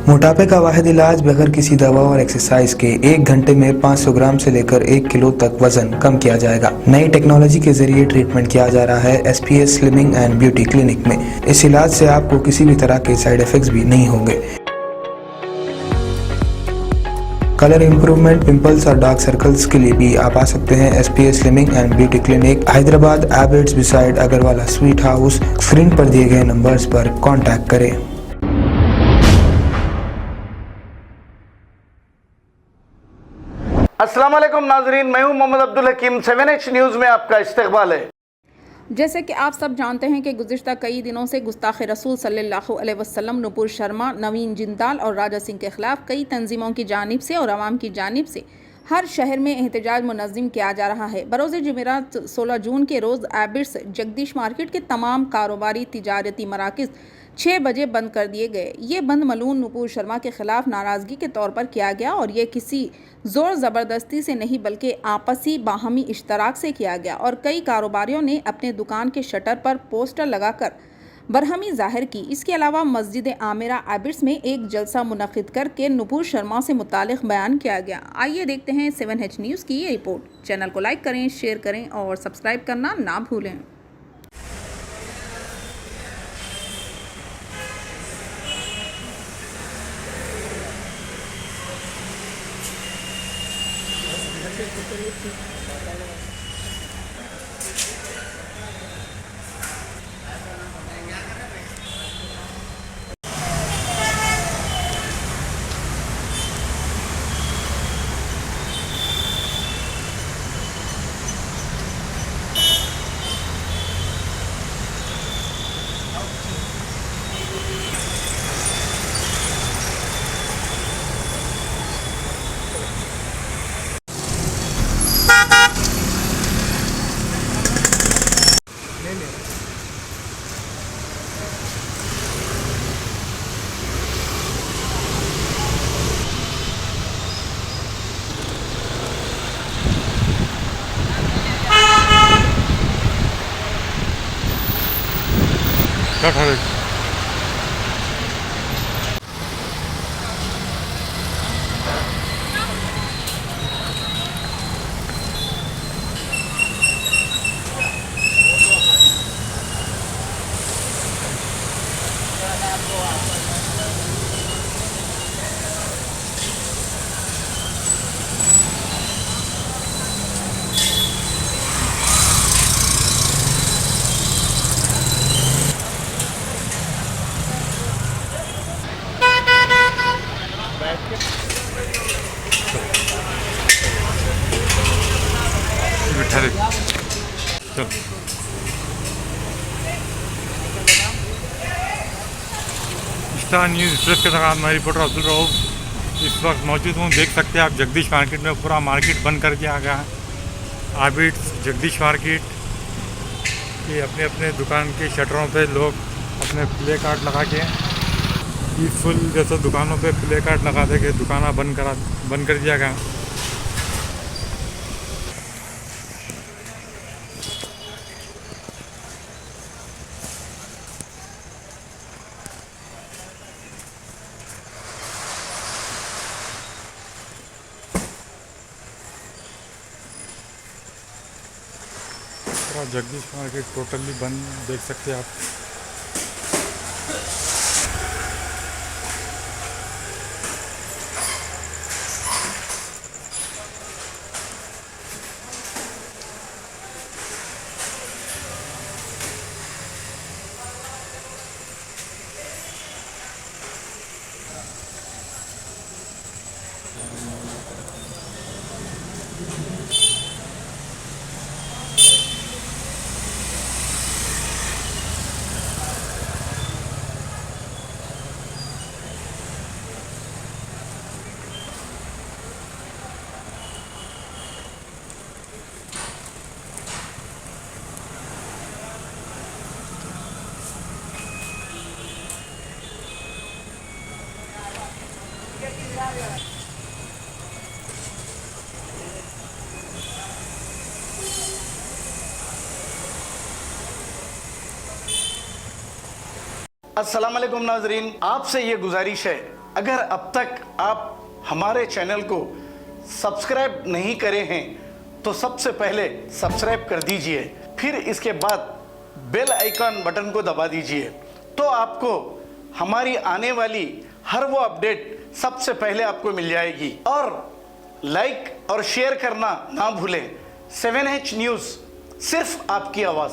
मोटापे का वाहिद इलाज बगैर किसी दवा और एक्सरसाइज के 1 घंटे में 500 ग्राम से लेकर 1 किलो तक वजन कम किया जाएगा। नई टेक्नोलॉजी के जरिए ट्रीटमेंट किया जा रहा है SPS slimming and beauty clinic में। इस इलाज से आपको किसी भी तरह के साइड इफेक्ट्स भी नहीं होंगे। कलर इंप्रूवमेंट, पिंपल्स और डार्क सर्कल्स के लिए भी आप आ सकते हैं SPS slimming and beauty clinic, Hyderabad, Abids beside Agarwala sweet house. Screen पर दिए गए नंबर्स पर कॉन्टैक्ट करें। अस्सलाम वालेकुम नाजरीन, मैं हूं मोहम्मद अब्दुल हकीम। 7H न्यूज़ में आपका इस्तकबाल है। जैसे कि आप सब जानते हैं कि गुज़िश्ता कई दिनों से गुस्ताख़ रसूल सल्लल्लाहु अलैहि वसल्लम नुपुर शर्मा, नवीन जिंदाल और राजा सिंह के ख़िलाफ़ कई तंजीमों की जानिब से और आवाम की जानिब से हर शहर में एहतजाज मुनज़्ज़म किया जा रहा है। बरोज़ जुमेरात 16 जून के रोज़ एबिट्स जगदीश मार्केट के तमाम कारोबारी तिजारती मराकज़ 6 बजे बंद कर दिए गए। ये बंद मलून नुपुर शर्मा के ख़िलाफ़ नाराज़गी के तौर पर किया गया और ये किसी ज़ोर ज़बरदस्ती से नहीं बल्कि आपसी बाहमी इश्तराक से किया गया और कई कारोबारियों ने अपने दुकान के शटर पर पोस्टर लगाकर बरहमी ज़ाहिर की। इसके अलावा मस्जिद आमिरा एबिट्स में एक जलसा मुनक़िद करके नुपुर शर्मा से मुतालिक बयान किया गया। आइए देखते हैं 7H न्यूज़ की ये रिपोर्ट। चैनल को लाइक करें, शेयर करें और सब्सक्राइब करना ना भूलें। स्टार न्यूज़ एक्सप्रेस के साथ मैं रिपोर्टर अब्दुल रऊफ इस वक्त मौजूद हूँ। देख सकते हैं आप जगदीश मार्केट में पूरा मार्केट बंद कर दिया गया है। एबिट्स जगदीश मार्केट के अपने अपने दुकान के शटरों पे लोग अपने प्ले कार्ड लगा के पीसफुल जैसे दुकानों पे प्ले कार्ड लगा दे के दुकाना बंद कर दिया गया। जगदीश मार्केट टोटली बंद देख सकते हैं आप। अस्सलाम वालेकुम नाजरीन, आपसे ये गुजारिश है अगर अब तक आप हमारे चैनल को सब्सक्राइब नहीं करे हैं तो सबसे पहले सब्सक्राइब कर दीजिए, फिर इसके बाद बेल आइकन बटन को दबा दीजिए, तो आपको हमारी आने वाली हर वो अपडेट सबसे पहले आपको मिल जाएगी। और लाइक और शेयर करना ना भूलें। 7H न्यूज़, सिर्फ आपकी आवाज़।